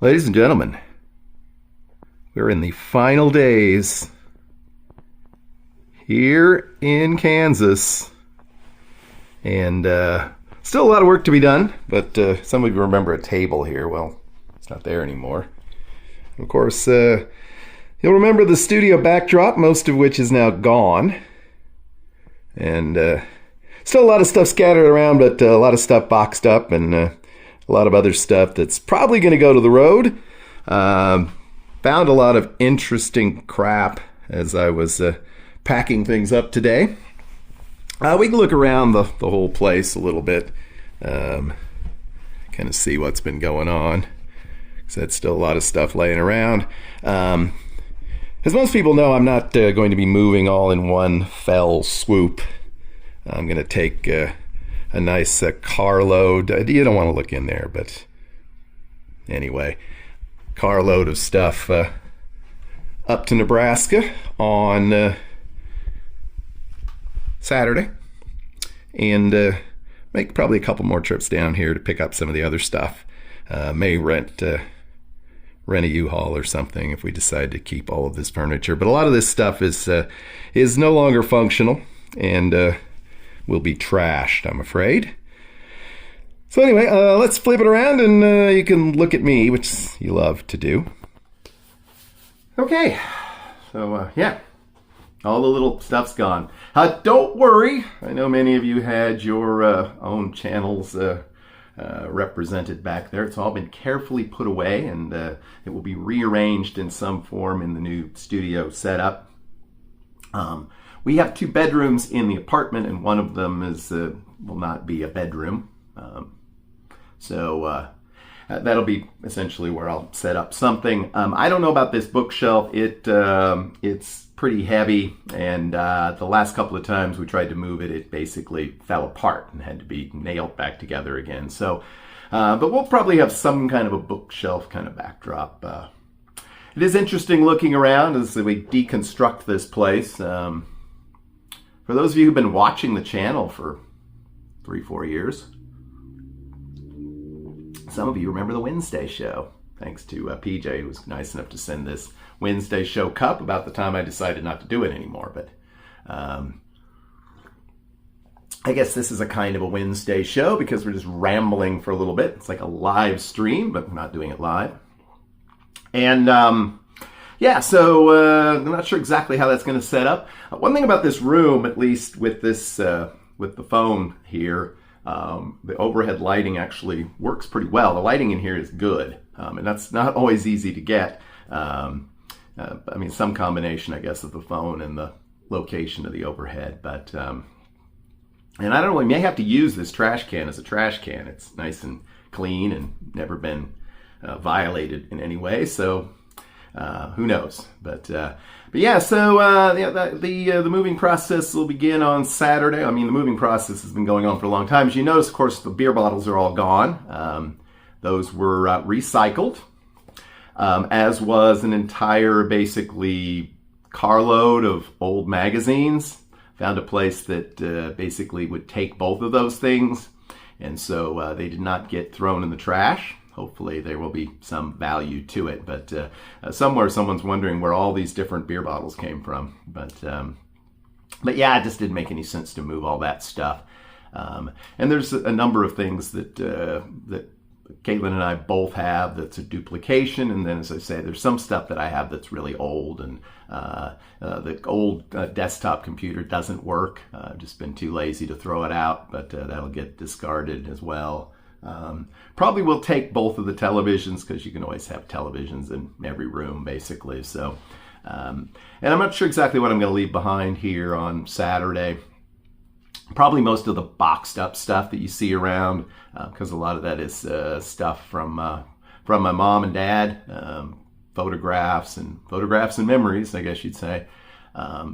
Ladies and gentlemen, we're in the final days here in Kansas, and still a lot of work to be done, but some of you remember a table here. Well, it's not there anymore. Of course, you'll remember the studio backdrop, most of which is now gone, and still a lot of stuff scattered around, but a lot of stuff boxed up, and a lot of other stuff that's probably going to go to the road. Found a lot of interesting crap as I was packing things up today. We can look around the whole place a little bit, kind of see what's been going on. So that's still a lot of stuff laying around. As most people know, I'm not going to be moving all in one fell swoop. I'm going to take a nice carload. You don't want to look in there, but anyway, carload of stuff up to Nebraska on Saturday, and make probably a couple more trips down here to pick up some of the other stuff. May rent a U-Haul or something if we decide to keep all of this furniture. But a lot of this stuff is no longer functional and will be trashed, I'm afraid. So anyway, let's flip it around and you can look at me, which you love to do. Okay, so yeah, all the little stuff's gone. Don't worry, I know many of you had your own channels represented back there. It's all been carefully put away, and it will be rearranged in some form in the new studio setup. We have 2 bedrooms in the apartment, and one of them will not be a bedroom. So that'll be essentially where I'll set up something. I don't know about this bookshelf. It's pretty heavy, and the last couple of times we tried to move it, it basically fell apart and had to be nailed back together again. So, but we'll probably have some kind of a bookshelf kind of backdrop. It is interesting looking around as we deconstruct this place. For those of you who've been watching the channel for 3-4 years, some of you remember the Wednesday show, thanks to PJ, who was nice enough to send this Wednesday show cup about the time I decided not to do it anymore. But I guess this is a kind of a Wednesday show because we're just rambling for a little bit. It's like a live stream, but we're not doing it live. And yeah, so I'm not sure exactly how that's going to set up. One thing about this room, at least with this, with the phone here, the overhead lighting actually works pretty well. The lighting in here is good, and that's not always easy to get. I mean, some combination, I guess, of the phone and the location of the overhead. But and I don't know, we may have to use this trash can as a trash can. It's nice and clean and never been violated in any way. So. Who knows? But yeah, so yeah, the moving process will begin on Saturday. I mean, the moving process has been going on for a long time. As you notice, of course, the beer bottles are all gone. Those were recycled, as was an entire, basically, carload of old magazines. Found a place that basically would take both of those things, and so they did not get thrown in the trash. Hopefully there will be some value to it, but somewhere someone's wondering where all these different beer bottles came from. But yeah, it just didn't make any sense to move all that stuff. And there's a number of things that that Caitlin and I both have that's a duplication, and then, as I say, there's some stuff that I have that's really old, and the old desktop computer doesn't work. I've just been too lazy to throw it out, but that'll get discarded as well. Probably will take both of the televisions, because you can always have televisions in every room, basically. So, and I'm not sure exactly what I'm going to leave behind here on Saturday. Probably most of the boxed up stuff that you see around, because a lot of that is stuff from my mom and dad, photographs and memories, I guess you'd say.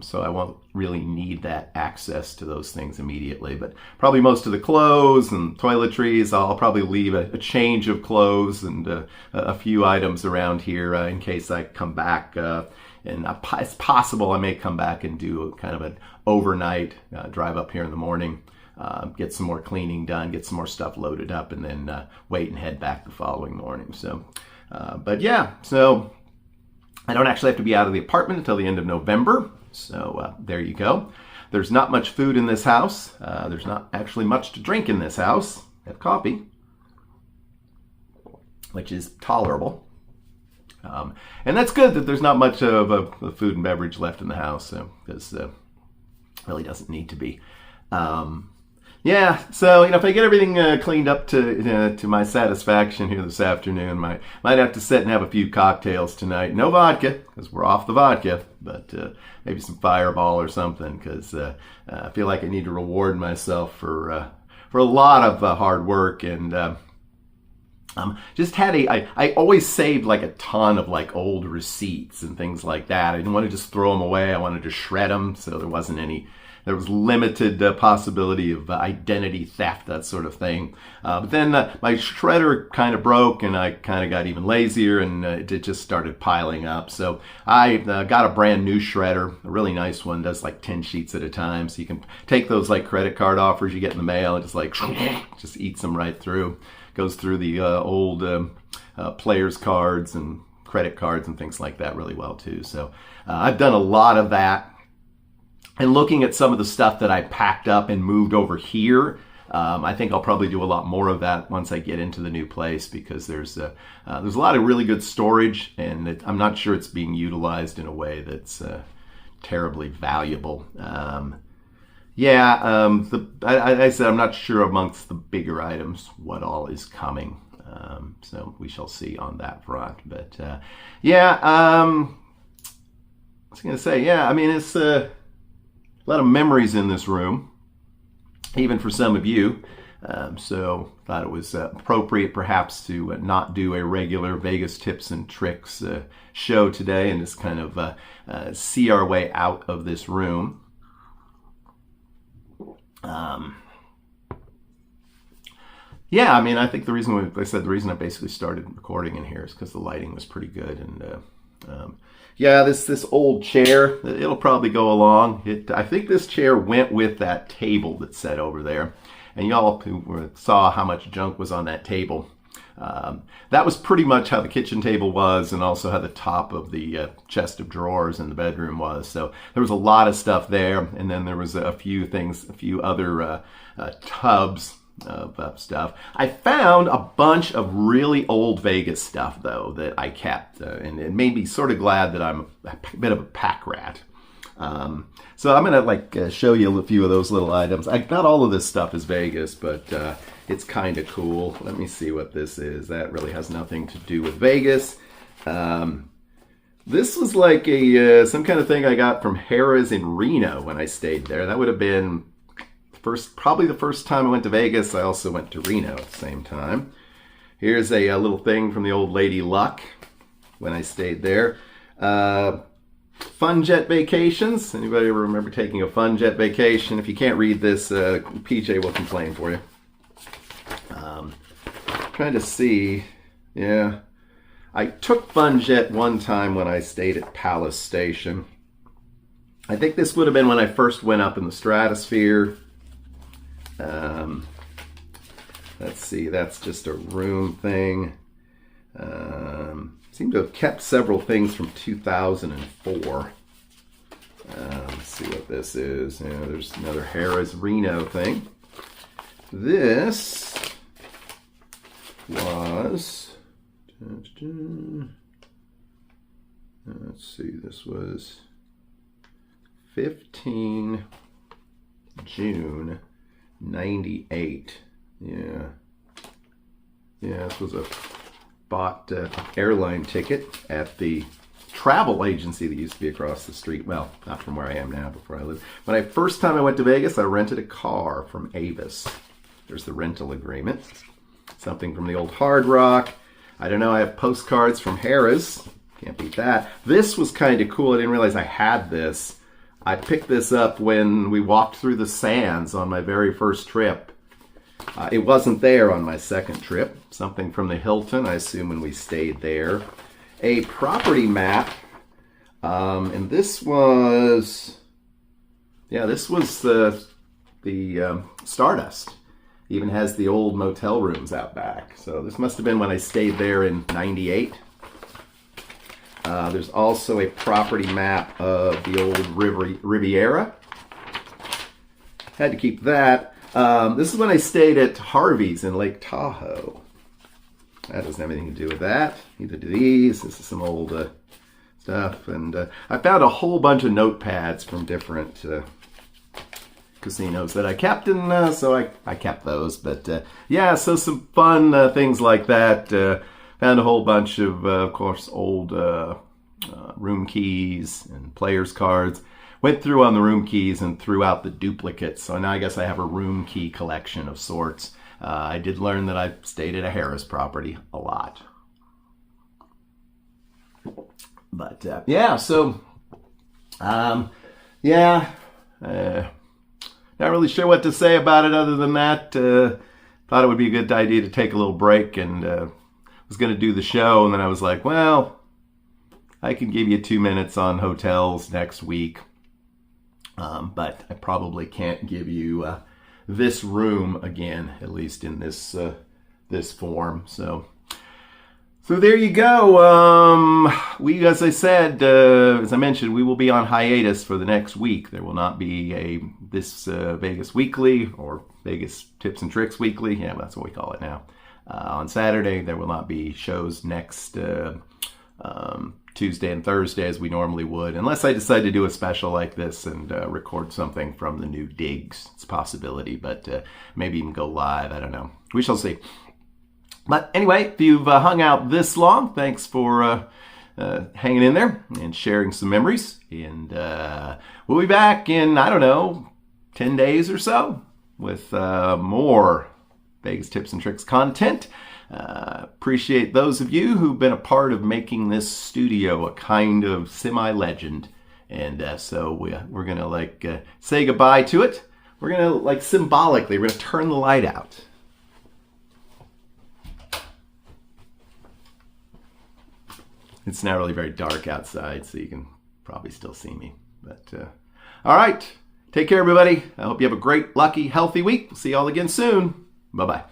So I won't really need that access to those things immediately, but probably most of the clothes and toiletries, I'll probably leave a change of clothes and a few items around here in case I come back. And it's possible I may come back and do kind of an overnight drive up here in the morning. get some more cleaning done, get some more stuff loaded up, and then wait and head back the following morning. So, but yeah, so I don't actually have to be out of the apartment until the end of November. So there you go. There's not much food in this house. There's not actually much to drink in this house. I have coffee, which is tolerable. And that's good that there's not much of a food and beverage left in the house, because really doesn't need to be. Yeah, so if I get everything cleaned up to my satisfaction here this afternoon, might have to sit and have a few cocktails tonight. No vodka, because we're off the vodka, but maybe some Fireball or something, because I feel like I need to reward myself for a lot of hard work. And just had I always saved like a ton of like old receipts and things like that. I didn't want to just throw them away. I wanted to shred them, so there was limited possibility of identity theft, that sort of thing. But then my shredder kind of broke, and I kind of got even lazier, and it just started piling up. So I got a brand new shredder, a really nice one, does like 10 sheets at a time. So you can take those like credit card offers you get in the mail and just like just eats them right through. Goes through the old players cards and credit cards and things like that really well too. So I've done a lot of that. And looking at some of the stuff that I packed up and moved over here, I think I'll probably do a lot more of that once I get into the new place, because there's a lot of really good storage, and I'm not sure it's being utilized in a way that's terribly valuable. I said I'm not sure amongst the bigger items what all is coming. So we shall see on that front. But I was going to say, I mean, it's a lot of memories in this room, even for some of you. So thought it was appropriate perhaps to not do a regular Vegas tips and tricks show today, and just kind of see our way out of this room. I mean, I think the reason I basically started recording in here is because the lighting was pretty good. And this old chair, it'll probably go along. I think this chair went with that table that's set over there. And y'all who saw how much junk was on that table, that was pretty much how the kitchen table was, and also how the top of the chest of drawers in the bedroom was. So there was a lot of stuff there, and then there was a few other tubs of stuff. I found a bunch of really old Vegas stuff, though, that I kept, and it made me sort of glad that I'm a bit of a pack rat. So I'm gonna show you a few of those little items. Not all of this stuff is Vegas, but it's kind of cool. Let me see what this is. That really has nothing to do with Vegas. This was like some kind of thing I got from Harrah's in Reno when I stayed there. That would have been probably the first time I went to Vegas. I also went to Reno at the same time. Here's a little thing from the old Lady Luck when I stayed there. Fun jet vacations. Anybody ever remember taking a fun jet vacation? If you can't read this, PJ will complain for you. Trying to see. Yeah. I took fun jet one time when I stayed at Palace Station. I think this would have been when I first went up in the stratosphere. Let's see, that's just a room thing. Seem to have kept several things from 2004. Let's see what this is. There's another Harrah's Reno thing. This was, let's see, this was 15 June 98. Yeah, this was a bought airline ticket at the travel agency that used to be across the street. Well, not from where I am now, but where I live. When first time I went to Vegas, I rented a car from Avis. There's the rental agreement. Something from the old Hard Rock. I don't know, I have postcards from Harrah's. Can't beat that. This was kind of cool. I didn't realize I had this. I picked this up when we walked through the sands on my very first trip. It wasn't there on my second trip. Something from the Hilton, I assume, when we stayed there. A property map. And this was the Stardust. Even has the old motel rooms out back. So this must have been when I stayed there in '98. There's also a property map of the old Riviera. Had to keep that. This is when I stayed at Harvey's in Lake Tahoe. That doesn't have anything to do with that. Neither do these. This is some old stuff. And I found a whole bunch of notepads from different casinos that I kept, and so I kept those. But yeah, so some fun things like that. Found a whole bunch of course, old room keys and players' cards. Went through on the room keys and threw out the duplicates. So now I guess I have a room key collection of sorts. I did learn that I stayed at a Harris property a lot. But yeah, so yeah, not really sure what to say about it other than that. Thought it would be a good idea to take a little break, and was going to do the show, and then I was like, well, I can give you 2 minutes on hotels next week, but I probably can't give you this room again, at least in this this form. So there you go. We, as I said, as I mentioned, we will be on hiatus for the next week. There will not be this Vegas Weekly or Vegas Tips and Tricks Weekly. Yeah, that's what we call it now. On Saturday, there will not be shows next Tuesday and Thursday as we normally would, unless I decide to do a special like this and record something from the new digs. It's a possibility, but maybe even go live. I don't know. We shall see. But anyway, if you've hung out this long, thanks for hanging in there and sharing some memories. And we'll be back in, I don't know, 10 days or so with more Vegas Tips and Tricks content. Appreciate those of you who've been a part of making this studio a kind of semi-legend. And so we're going to say goodbye to it. We're going to symbolically, we're going to turn the light out. It's now really very dark outside, so you can probably still see me. But all right, take care, everybody. I hope you have a great, lucky, healthy week. We'll see you all again soon. Bye-bye.